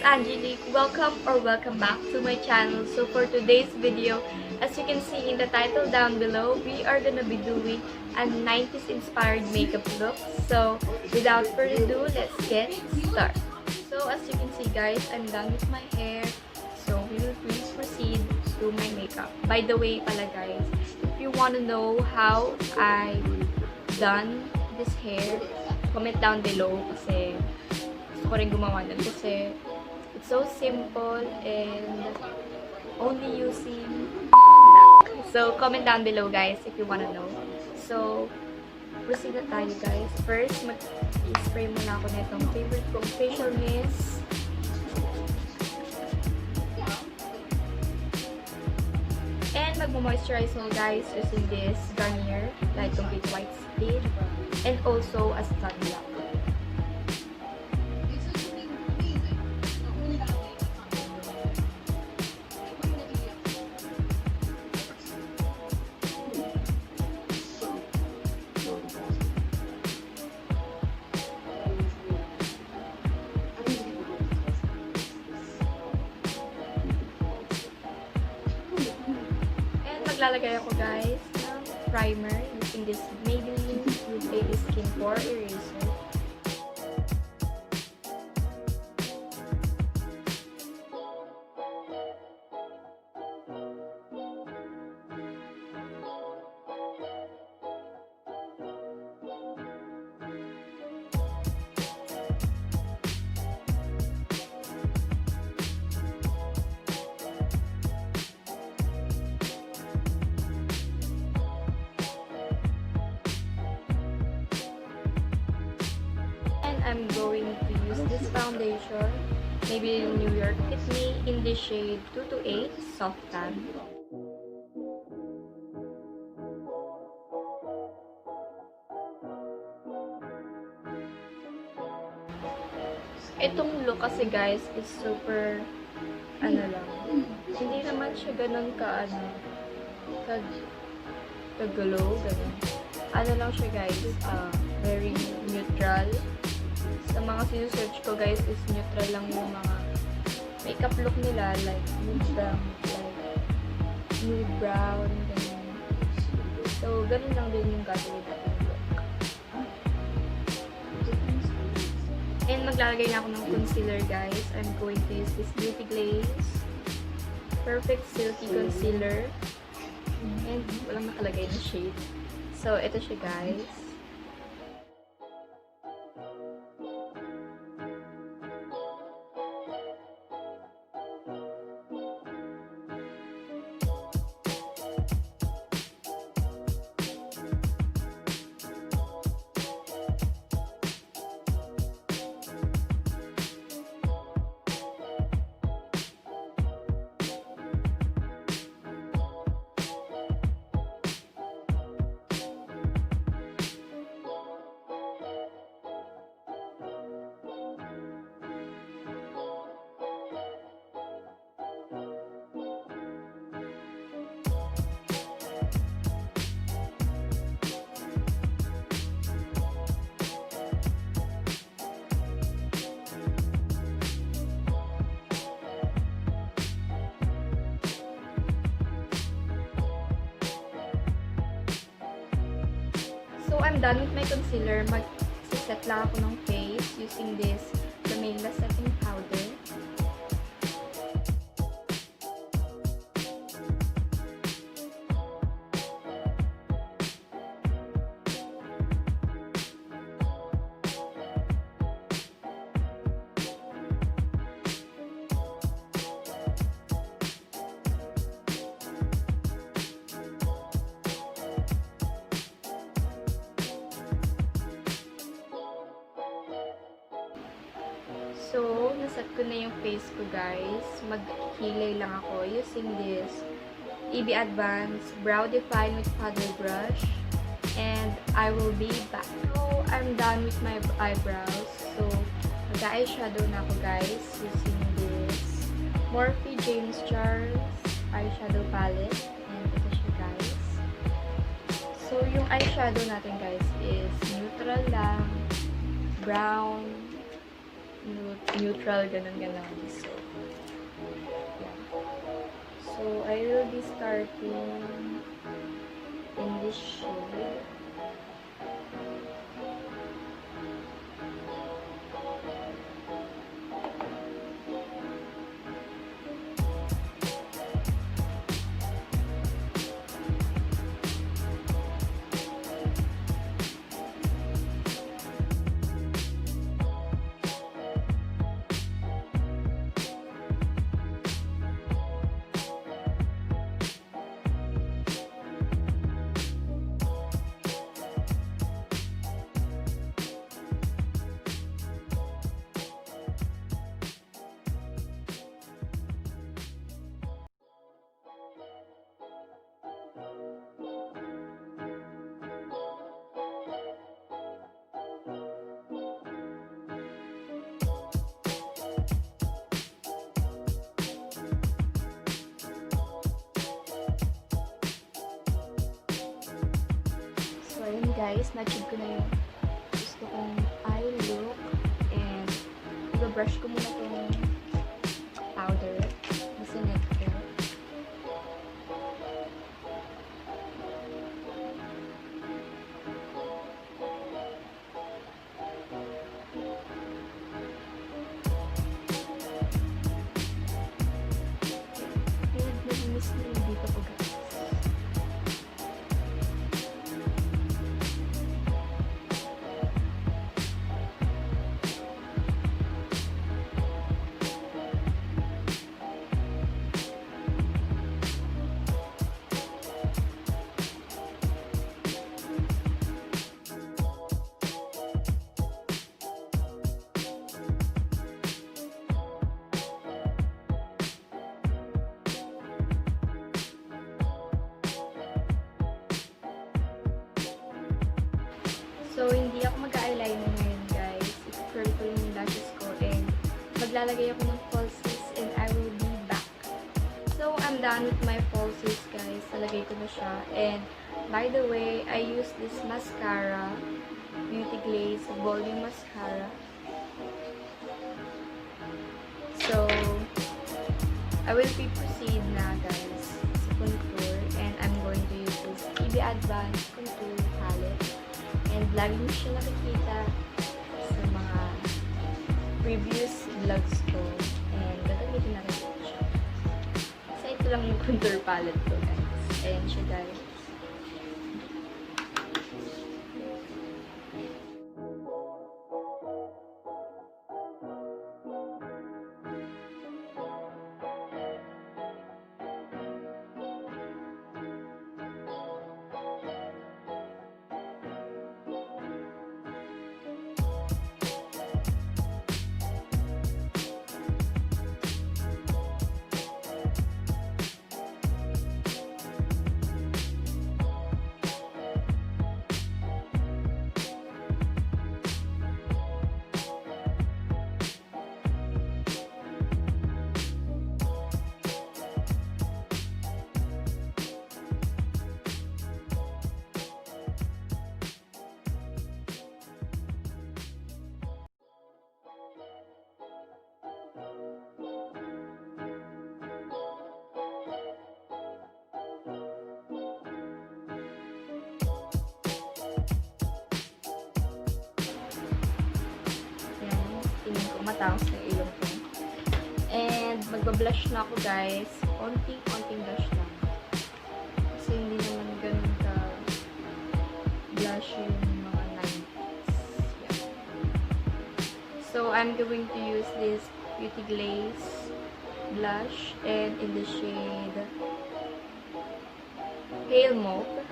Angelique. Welcome back to my channel. So for today's video, as you can see in the title down below, we are gonna be doing a 90s inspired makeup look. So without further ado, let's get started. So as you can see guys, I'm done with my hair. So we will please proceed to my makeup. By the way pala guys, if you want to know how I done this hair, comment down below kasi gusto ko rin gumawa nun kasi it's so simple and only using black. So comment down below guys if you wanna know. So proceed na tayo guys. First, mag-spray muna ako na itong favorite kong facial mist. And mag-moisturize mo guys using this Garnier Light Complete Lightspeed and also a Skinlab. Maglalagay ako guys ng primer using this Maybelline Fit Pore eraser. I'm going to use this foundation, maybe New York Fit Me in the shade 228 Soft Tan. Itong look kasi guys is super, lang, hindi naman siya ganun ka-glow, ganun. Lang siya guys, very neutral. Sa mga sinusearch ko guys is neutral lang yung mga makeup look nila, like nude brown, ganun. So, ganun lang din yung gagawin natin look. And maglalagay na ako ng concealer guys. I'm going to use this Beauty Glazed Perfect Silky Concealer. And walang nakalagay na shade. So, ito siya guys. So, I'm done with my concealer. Mag-set lang ako ng face using this Lameila setting powder. So, naset ko na yung face ko guys. Maghilay lang ako using this Advance Eyebrow Define with Paddle Brush. And I will be back. So, I'm done with my eyebrows. So, mag-eyeshadow na ako guys using this Morphe James Charles eyeshadow palette. And ito siya guys. So, yung eyeshadow natin guys is neutral lang, brown, neutral, ganun. So, yeah. So, I will be starting in this shade. Ayun guys, na-achieve ko na yung gusto kong eye look. And i-brush ko muna itong powder na sinet ko. Nag-miss na dito ko guys. So, hindi ako mag-eyeliner ngayon, guys. I-curl ko yung lashes ko and maglalagay ako ng falsies and I will be back. So, I'm done with my falsies, guys. Nalagay ko na siya. And, by the way, I use this mascara, Beauty Glazed Volume Mascara. So, I will be proceed na, guys, sa contour. And I'm going to use this TV Advance Contour Palette. And lagi mo siya nakikita sa mga previous vlogs ko. And gagamitin na rin siya. So, ito lang yung contour palette ko, guys. Ayan siya, guys. Matangos na ilong ko. And magba-blush na ako, guys. Konting blush lang. Kasi hindi naman ganun ka blush yung mga 90s. Yeah. So, I'm going to use this Beauty Glaze blush and in the shade Pale Mauve.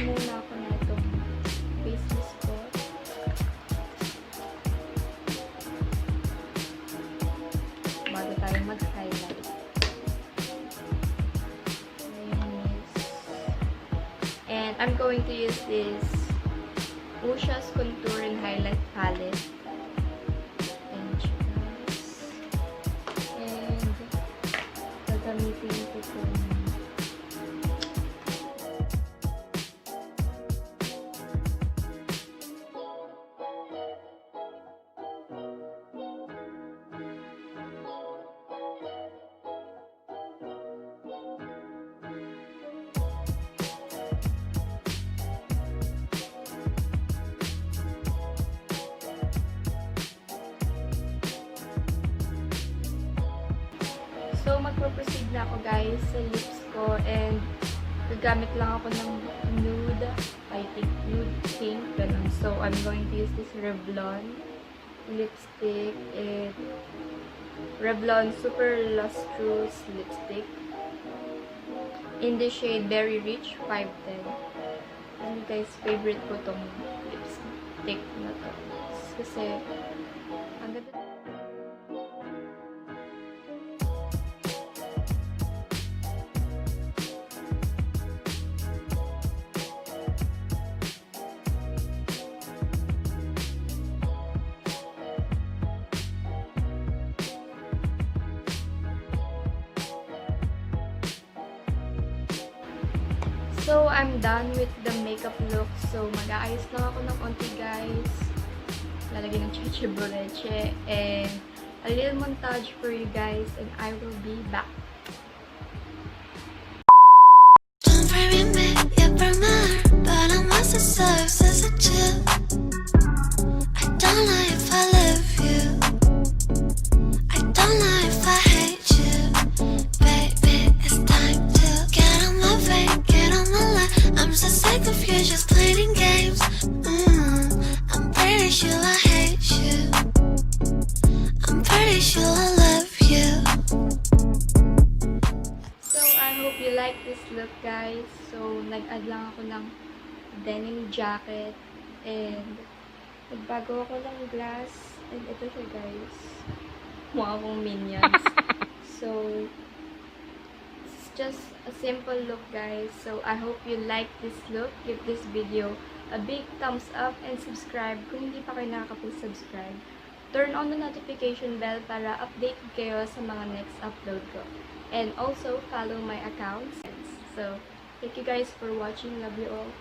Muna ako na itong face mask ko. Bago tayo mag-highlight. And I'm going to use this Ushas Contour and Highlight Palette. Ayan siya, guys. And gagamitin ko po. So, magpo-proceed na ako, guys, sa lips ko. And, gagamit lang ako ng nude. I think nude pink. Ganun. So, I'm going to use this Revlon lipstick. And, Revlon Super Lustrous lipstick. In the shade Berry Rich 510. Ano, guys, favorite ko tong lipstick na to. Kasi, ang ganda. So, I'm done with the makeup look. So, mag-aayos lang ako ng konti, guys. Lalagyan ng chichi boleche. And a little montage for you guys. And I will be back. Don't worry me, you're but I'm what's the service as a chill. I don't know if I love you. I don't know if I hate you. Baby, it's time to get on my way, get on my line. I'm so sick of you just playing games. I'm pretty sure I hate you. I'm pretty sure I love you. So, I hope you like this look, guys. So, nag-add lang ako ng denim jacket. And, nagbago ako ng glass. And ito siya, guys. Mukha akong minions. So, it's just a simple look, guys. So, I hope you like this look. Give this video a big thumbs up and subscribe kung hindi pa kayo nakakapag-subscribe. Turn on the notification bell para update kayo sa mga next upload ko. And also, follow my accounts. So, thank you guys for watching. Love you all.